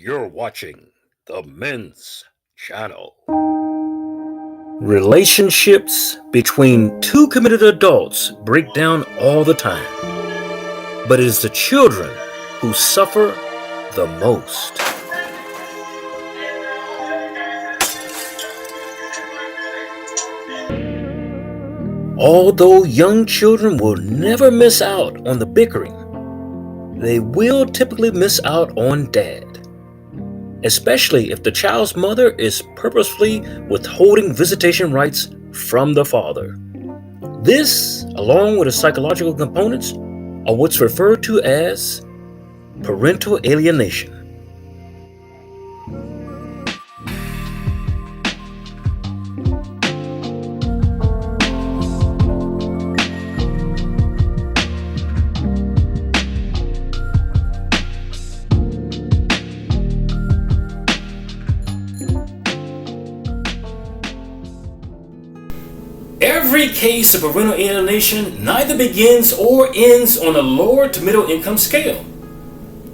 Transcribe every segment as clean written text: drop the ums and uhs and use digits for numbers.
You're watching the Men's Channel. Relationships between two committed adults break down all the time, but it is the children who suffer the most. Although young children will never miss out on the bickering, they will typically miss out on dad, especially if the child's mother is purposefully withholding visitation rights from the father. This, along with the psychological components, are what's referred to as parental alienation. Every case of parental alienation neither begins or ends on a lower to middle income scale.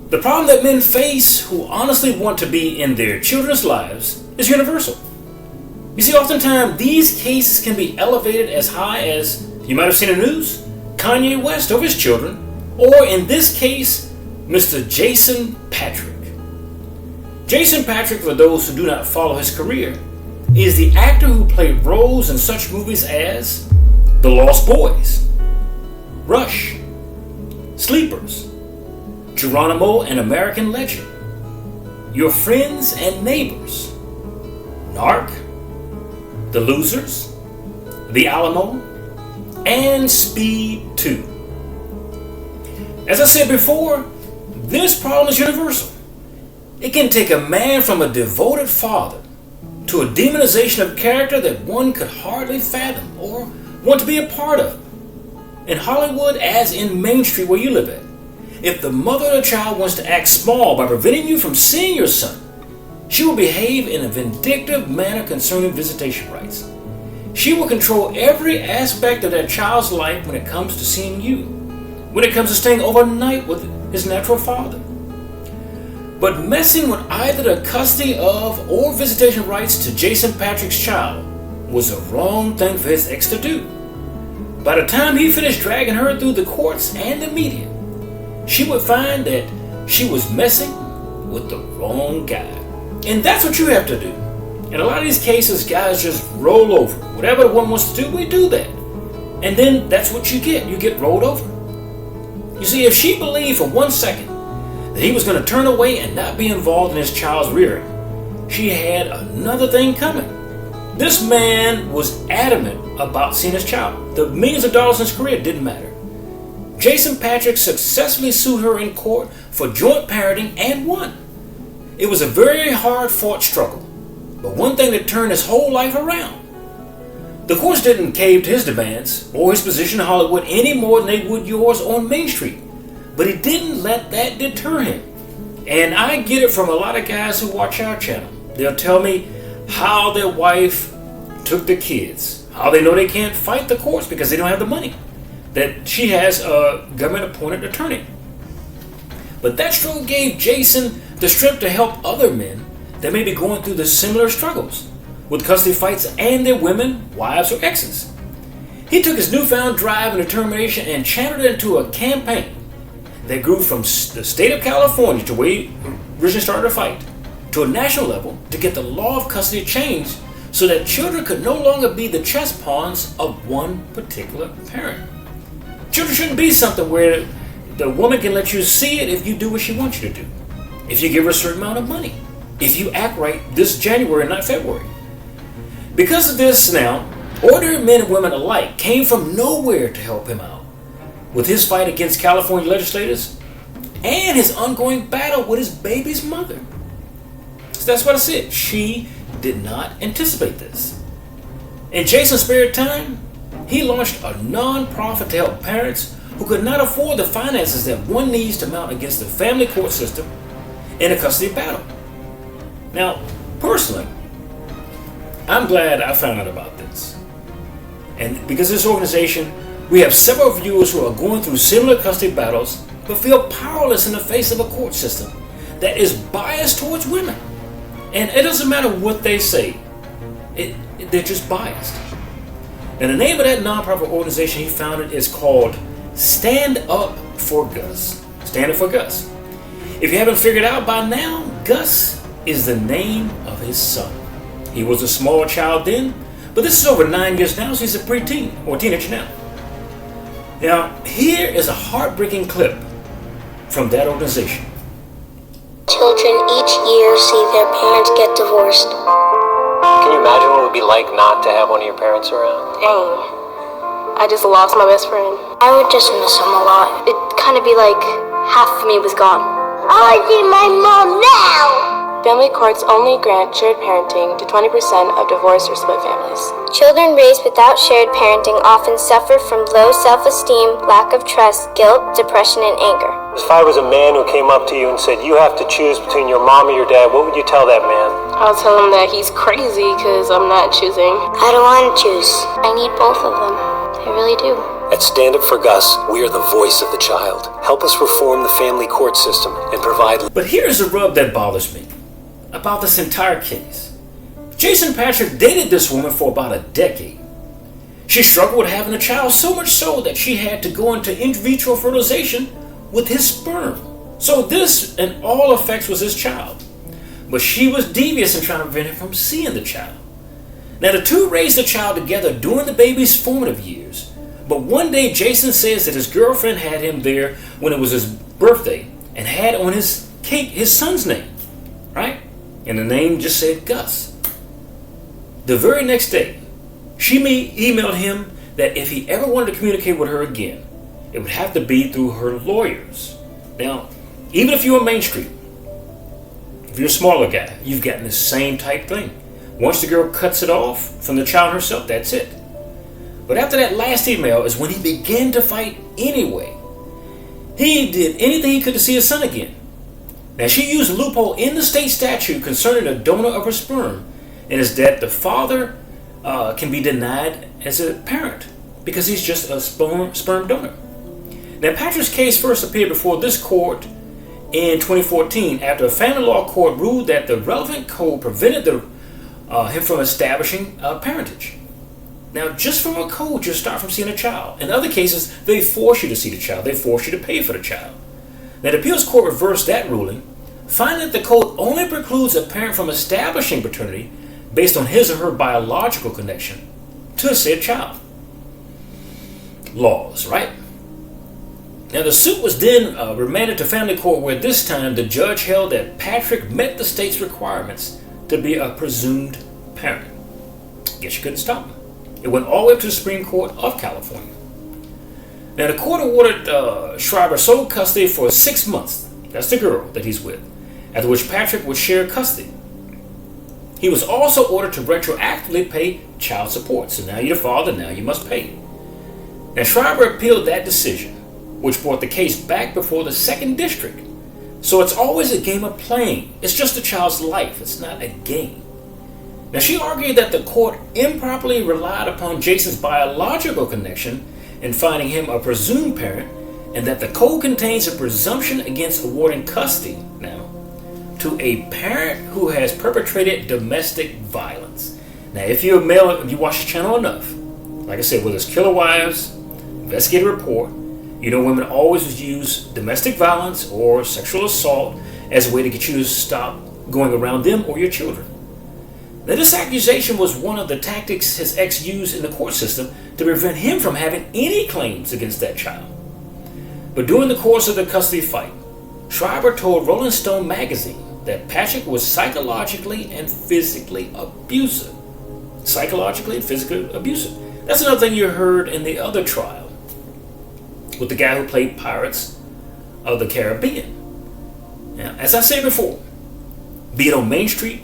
The problem that men face who honestly want to be in their children's lives is universal. You see, oftentimes these cases can be elevated as high as, you might have seen in the news, Kanye West over his children, or in this case, Mr. Jason Patrick. Jason Patrick, for those who do not follow his career, is the actor who played roles in such movies as The Lost Boys, Rush, Sleepers, Geronimo, an American Legend, Your Friends and Neighbors, Narc, The Losers, The Alamo, and Speed 2. As I said before, this problem is universal. It can take a man from a devoted father to a demonization of character that one could hardly fathom or want to be a part of. In Hollywood, as in Main Street where you live at, if the mother of the child wants to act small by preventing you from seeing your son, she will behave in a vindictive manner concerning visitation rights. She will control every aspect of that child's life when it comes to seeing you, when it comes to staying overnight with his natural father. But messing with either the custody of or visitation rights to Jason Patrick's child was a wrong thing for his ex to do. By the time he finished dragging her through the courts and the media, she would find that she was messing with the wrong guy. And that's what you have to do. In a lot of these cases, guys just roll over. Whatever the woman wants to do, we do that. And then that's what you get. You get rolled over. You see, if she believed for 1 second that he was going to turn away and not be involved in his child's rearing, she had another thing coming. This man was adamant about seeing his child. The millions of dollars in his career didn't matter. Jason Patrick successfully sued her in court for joint parenting and won. It was a very hard-fought struggle, but one thing that turned his whole life around. The courts didn't cave to his demands or his position in Hollywood any more than they would yours on Main Street. But he didn't let that deter him. And I get it from a lot of guys who watch our channel. They'll tell me how their wife took the kids, how they know they can't fight the courts because they don't have the money, that she has a government-appointed attorney. But that struggle gave Jason the strength to help other men that may be going through the similar struggles with custody fights and their women, wives, or exes. He took his newfound drive and determination and channeled it into a campaign that grew from the state of California, to where he originally started a fight, to a national level to get the law of custody changed so that children could no longer be the chess pawns of one particular parent. Children shouldn't be something where the woman can let you see it if you do what she wants you to do, if you give her a certain amount of money, if you act right this January, not February. Because of this now, ordinary men and women alike came from nowhere to help him out with his fight against California legislators and his ongoing battle with his baby's mother. So that's what I said. She did not anticipate this. In Jason's spare time, he launched a non-profit to help parents who could not afford the finances that one needs to mount against the family court system in a custody battle. Now, personally, I'm glad I found out about this. And because of this organization, we have several viewers who are going through similar custody battles but feel powerless in the face of a court system that is biased towards women. And it doesn't matter what they say, they're just biased. And the name of that nonprofit organization he founded is called Stand Up for Gus. Stand Up for Gus. If you haven't figured out by now, Gus is the name of his son. He was a small child then, but this is over 9 years now, so he's a preteen or teenager now. Now, here is a heartbreaking clip from that organization. Children each year see their parents get divorced. Can you imagine what it would be like not to have one of your parents around? Dang. I just lost my best friend. I would just miss them a lot. It'd kind of be like half of me was gone. I need my mom now! Family courts only grant shared parenting to 20% of divorced or split families. Children raised without shared parenting often suffer from low self-esteem, lack of trust, guilt, depression, and anger. If I was a man who came up to you and said, you have to choose between your mom or your dad, what would you tell that man? I'll tell him that he's crazy because I'm not choosing. I don't want to choose. I need both of them. I really do. At Stand Up for Gus, we are the voice of the child. Help us reform the family court system and provide... But here's the rub that bothers me about this entire case. Jason Patrick dated this woman for about a decade. She struggled with having a child, so much so that she had to go into in vitro fertilization with his sperm. So this, in all effects, was his child. But she was devious in trying to prevent him from seeing the child. Now, the two raised the child together during the baby's formative years. But one day, Jason says that his girlfriend had him there when it was his birthday and had on his cake his son's name, right? And the name just said Gus. The very next day, she emailed him that if he ever wanted to communicate with her again, it would have to be through her lawyers. Now, even if you're Main Street, if you're a smaller guy, you've gotten the same type thing. Once the girl cuts it off from the child herself, that's it. But after that last email is when he began to fight anyway. He did anything he could to see his son again. Now, she used a loophole in the state statute concerning the donor of her sperm, and is that the father can be denied as a parent because he's just a sperm donor. Now, Patrick's case first appeared before this court in 2014 after a family law court ruled that the relevant code prevented him from establishing parentage. Now, just from a code, you start from seeing a child. In other cases, they force you to see the child. They force you to pay for the child. Now, the appeals court reversed that ruling, finding that the code only precludes a parent from establishing paternity based on his or her biological connection to a said child. Laws, right? Now, the suit was then remanded to family court, where this time the judge held that Patrick met the state's requirements to be a presumed parent. Guess you couldn't stop him. It went all the way up to the Supreme Court of California. Now, the court awarded Schreiber sole custody for 6 months. That's the girl that he's with, after which Patrick would share custody. He was also ordered to retroactively pay child support. So now you're the father, now you must pay. Now, Schreiber appealed that decision, which brought the case back before the 2nd District. So it's always a game of playing. It's just a child's life. It's not a game. Now, she argued that the court improperly relied upon Jason's biological connection in finding him a presumed parent, and that the code contains a presumption against awarding custody now to a parent who has perpetrated domestic violence. Now, if you're a male and you watch the channel enough, like I said, whether it's Killer Wives, Investigative Report, you know women always use domestic violence or sexual assault as a way to get you to stop going around them or your children. Now, this accusation was one of the tactics his ex used in the court system to prevent him from having any claims against that child. But during the course of the custody fight, Schreiber told Rolling Stone magazine that Patrick was psychologically and physically abusive. Psychologically and physically abusive. That's another thing you heard in the other trial with the guy who played Pirates of the Caribbean. Now, as I said before, be it on Main Street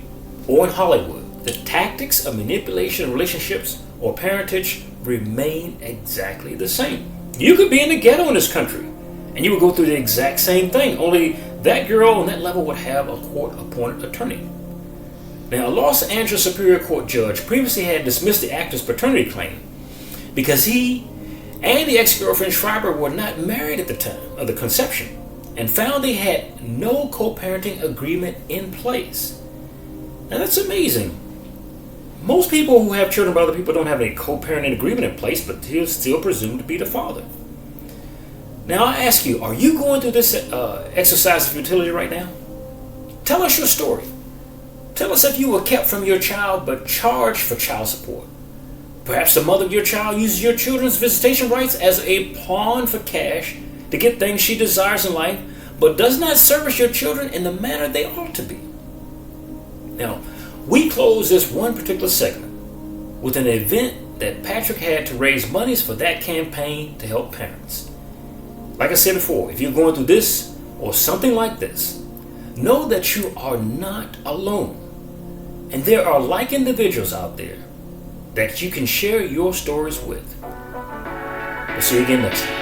or in Hollywood, the tactics of manipulation of relationships or parentage remain exactly the same. You could be in the ghetto in this country, and you would go through the exact same thing, only that girl on that level would have a court-appointed attorney. Now, a Los Angeles Superior Court judge previously had dismissed the actor's paternity claim because he and the ex-girlfriend Schreiber were not married at the time of the conception. and found they had no co-parenting agreement in place. Now that's amazing. Most people who have children by other people don't have a co-parenting agreement in place, but they're still presumed to be the father. Now I ask you, are you going through this exercise of futility right now? Tell us your story. Tell us if you were kept from your child but charged for child support. Perhaps the mother of your child uses your children's visitation rights as a pawn for cash to get things she desires in life, but does not service your children in the manner they ought to be. Now, we close this one particular segment with an event that Patrick had to raise monies for that campaign to help parents. Like I said before, if you're going through this or something like this, know that you are not alone. And there are like individuals out there that you can share your stories with. We'll see you again next time.